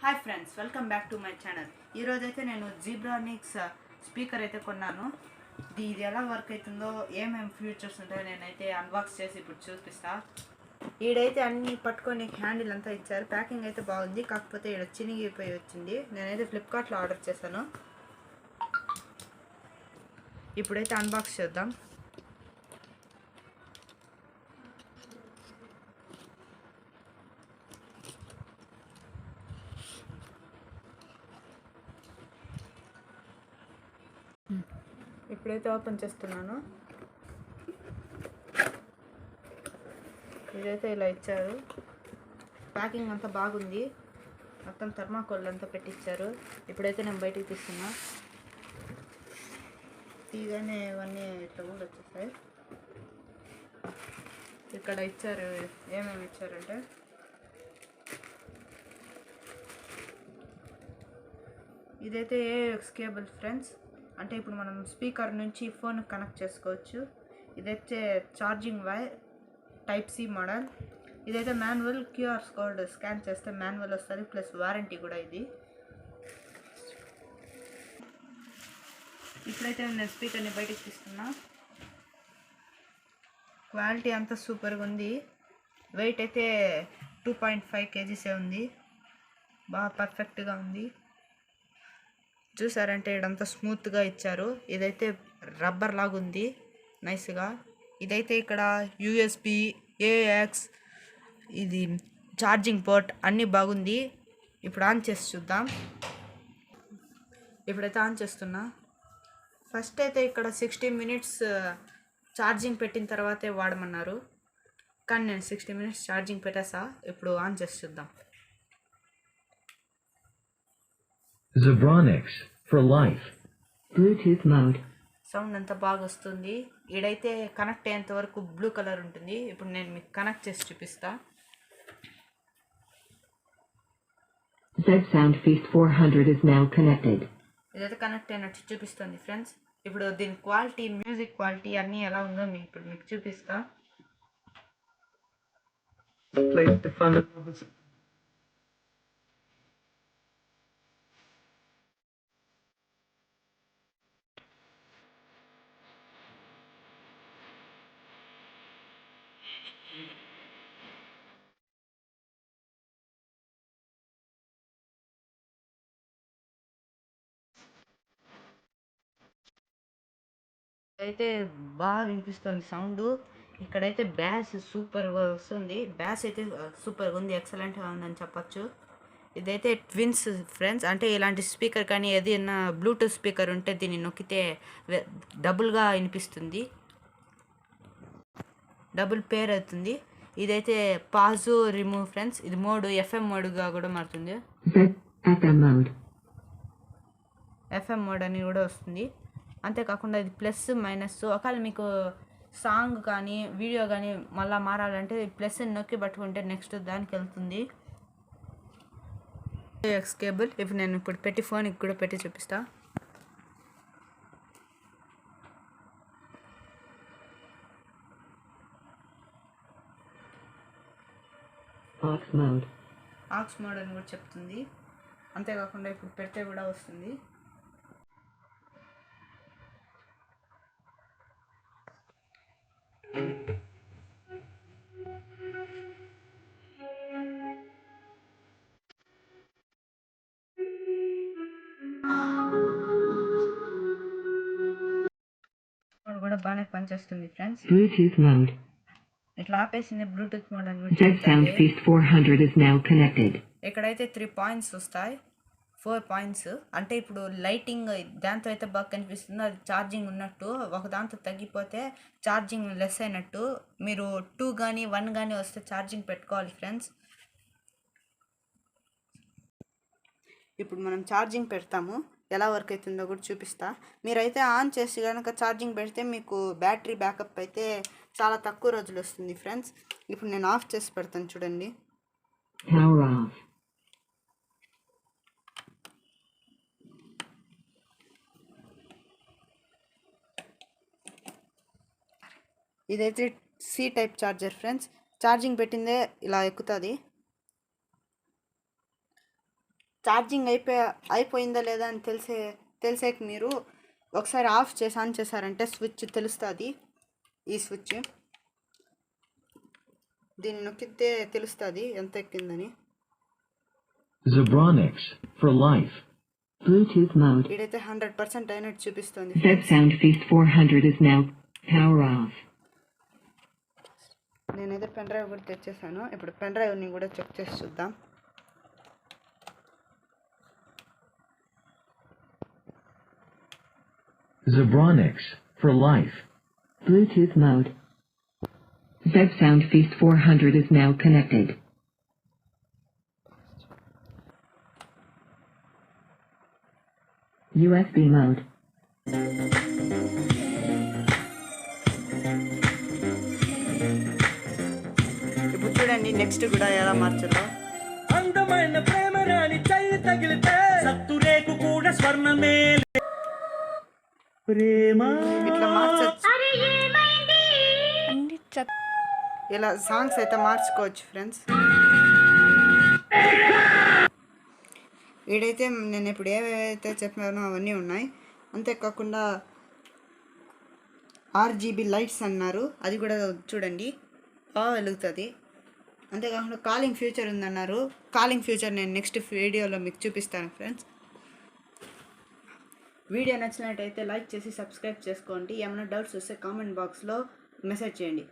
Hi friends, welcome back to my channel. ఈరోజైతే నేను Zebronics speaker అయితే కొన్నాను. ఇది ఎలా వర్క్ అవుతుందో, ఏమేమి ఫ్యూచర్స్ ఉంటాయో నేనైతే అన్బాక్స్ చేసి ఇప్పుడు చూపిస్తా. ఈడైతే అన్ని పట్టుకొని హ్యాండిల్ అంతా ఇచ్చారు. ప్యాకింగ్ అయితే బాగుంది, కాకపోతే ఈడ చినిగిపోయి వచ్చింది. నేనైతే ఫ్లిప్కార్ట్లో ఆర్డర్ చేశాను. ఇప్పుడైతే అన్బాక్స్ చేద్దాం. ఇప్పుడైతే ఓపెన్ చేస్తున్నాను. ఇదైతే ఇలా ఇచ్చారు. ప్యాకింగ్ అంతా బాగుంది, మొత్తం థర్మాకోల్ అంతా పెట్టించారు. ఇప్పుడైతే నేను బయటికి తీస్తున్నా. తీగానే ఇవన్నీ ఇట్లా కూడా వచ్చేసాయి. ఇక్కడ ఇచ్చారు, ఏమేమి ఇచ్చారంటే ఇదైతే ఏఎక్స్ కేబుల్ ఫ్రెండ్స్. అంటే ఇప్పుడు మనం స్పీకర్ నుంచి ఫోన్ కనెక్ట్ చేసుకోవచ్చు. ఇదైతే charging wire type C model. ఇదైతే మాన్యువల్, క్యూఆర్ కోడ్ స్కాన్ చేస్తే మాన్యువల్ వస్తుంది, ప్లస్ వారంటీ కూడా ఇది. ఇప్పుడైతే నేను స్పీకర్ని బయటకు తీస్తున్నా. క్వాలిటీ అంతా సూపర్గా ఉంది. వెయిట్ అయితే 2.5 kgs ఉంది. బాగా పర్ఫెక్ట్గా ఉంది. చూసారంటే ఇదంతా స్మూత్గా ఇచ్చారు. ఇదైతే రబ్బర్ లాగా ఉంది, నైస్గా. ఇదైతే ఇక్కడ యూఎస్బి, ఏఎక్స్, ఇది ఛార్జింగ్ పోర్ట్ అన్నీ బాగుంది. ఇప్పుడు ఆన్ చేసి చూద్దాం. ఇప్పుడైతే ఆన్ చేస్తున్నా. ఫస్ట్ అయితే ఇక్కడ 60 minutes ఛార్జింగ్ పెట్టిన తర్వాతే వాడమన్నారు, కానీ నేను 60 minutes ఛార్జింగ్ పెట్టేసా. ఇప్పుడు ఆన్ చేసి చూద్దాం. Zebronics for life. Bluetooth mode. Sound అంతా బాగా వస్తుంది. ఈడైతే కనెక్ట్ అయ్యేంత వరకు బ్లూ కలర్ ఉంటుంది. ఇప్పుడు నేను మీకు కనెక్ట్ చేసి చూపిస్తా. Z Sound Feast 400 is now connected. ఇదైతే కనెక్ట్ అయినట్టు చూపిస్తుంది ఫ్రెండ్స్. ఇప్పుడు దీని క్వాలిటీ, మ్యూజిక్ క్వాలిటీ అన్నీ ఎలా ఉందో ఇప్పుడు మీకు చూపిస్తా. అయితే బాగా వినిపిస్తుంది సౌండ్. ఇక్కడైతే బ్యాస్ సూపర్గా వస్తుంది. బ్యాస్ అయితే సూపర్గా ఉంది, ఎక్సలెంట్గా ఉందని చెప్పచ్చు. ఇదైతే ట్విన్స్ ఫ్రెండ్స్. అంటే ఇలాంటి స్పీకర్ కానీ ఏదైనా బ్లూటూత్ స్పీకర్ ఉంటే దీన్ని నొక్కితే డబుల్గా వినిపిస్తుంది, డబుల్ పేర్ అవుతుంది. ఇదైతే పాజు రిమూవ్ ఫ్రెండ్స్. ఇది మోడ్ ఎఫ్ఎం మోడ్గా కూడా మారుతుంది. ఎఫ్ఎం మోడ్ అని కూడా వస్తుంది. అంతేకాకుండా ఇది ప్లస్ మైనస్. ఒకవేళ మీకు సాంగ్ కానీ వీడియో కానీ మళ్ళీ మారాలంటే ప్లస్ నొక్కి పట్టుకుంటే నెక్స్ట్ దానికి వెళ్తుంది. X cable. ఇప్పుడు నేను పెట్టి ఫోన్కి కూడా పెట్టి చూపిస్తా. ఆక్స్ మోడ్ అని కూడా చెప్తుంది. అంతేకాకుండా ఇప్పుడు పెడితే కూడా వస్తుంది. కూడా బాగానే పనిచేస్తుంది ఫ్రెండ్స్. Bluetooth mode. ఇట్లా ఆపేసింది బ్లూటూత్ మోడ్ అని. Z Sound Feast 400 is now connected. ఇక్కడైతే 3 points వస్తాయి, 4 points. అంటే ఇప్పుడు లైటింగ్ దాంతో అయితే బాగా కనిపిస్తుంది, అది ఛార్జింగ్ ఉన్నట్టు. ఒక దాంతో తగ్గిపోతే ఛార్జింగ్ లెస్ అయినట్టు. మీరు 2 కానీ 1 కానీ వస్తే ఛార్జింగ్ పెట్టుకోవాలి ఫ్రెండ్స్. ఇప్పుడు మనం ఛార్జింగ్ పెడతాము, ఎలా వర్క్ అవుతుందో కూడా చూపిస్తా. మీరైతే ఆన్ చేసి కనుక ఛార్జింగ్ పెడితే మీకు బ్యాటరీ బ్యాకప్ అయితే చాలా తక్కువ రోజులు వస్తుంది ఫ్రెండ్స్. ఇప్పుడు నేను ఆఫ్ చేసి పెడతాను, చూడండి. Power off. ఇదైతే C type charger friends. Charging పెట్టిందే ఇలా ఎక్కుతుంది. ఛార్జింగ్ అయిపోయిందా లేదా అని తెలిసేకి మీరు ఒకసారి ఆఫ్ చేసి ఆన్ చేశారంటే స్విచ్ తెలుస్తుంది. ఈ స్విచ్ దీన్ని నొక్కితే తెలుస్తుంది ఎంత ఎక్కిందని. Zebronics for life. Bluetooth mode. ఇదైతే 100% అయినట్టు చూపిస్తుంది. Zed Sound Feast 400 is now power off. నేనైతే పెన్ డ్రైవ్ కూడా తెచ్చేసాను. ఇప్పుడు పెన్ డ్రైవ్ని కూడా చెక్ చేసి చూద్దాం. Zebronics for life. Bluetooth mode. Zed Sound Feast 400 is now connected. USB mode. ఇప్పుడు చూడండి నెక్స్ట్ కూడా ఎలా మార్చాలో. అందమైన ప్రేమ రాణి చెయ్యి తగిలితే సత్తురేకు కూడా స్వర్ణమే ప్రేమ ఇట్లా మార్చచ్చు. ఇలా సాంగ్స్ అయితే మార్చుకోవచ్చు ఫ్రెండ్స్. వీడైతే నేను ఇప్పుడు ఏవైతే చెప్పానో అవన్నీ ఉన్నాయి. అంతేకాకుండా RGB లైట్స్ అన్నారు, అది కూడా చూడండి బాగా వెలుగుతుంది. అంతేకాకుండా కాలింగ్ ఫ్యూచర్ ఉందన్నారు. కాలింగ్ ఫ్యూచర్ నేను నెక్స్ట్ వీడియోలో మీకు చూపిస్తాను ఫ్రెండ్స్. వీడియో నచ్చినట్టయితే లైక్ చేసి సబ్స్క్రైబ్ చేసుకోండి. ఏమైనా డౌట్స్ వస్తే కామెంట్ బాక్స్లో మెసేజ్ చేయండి.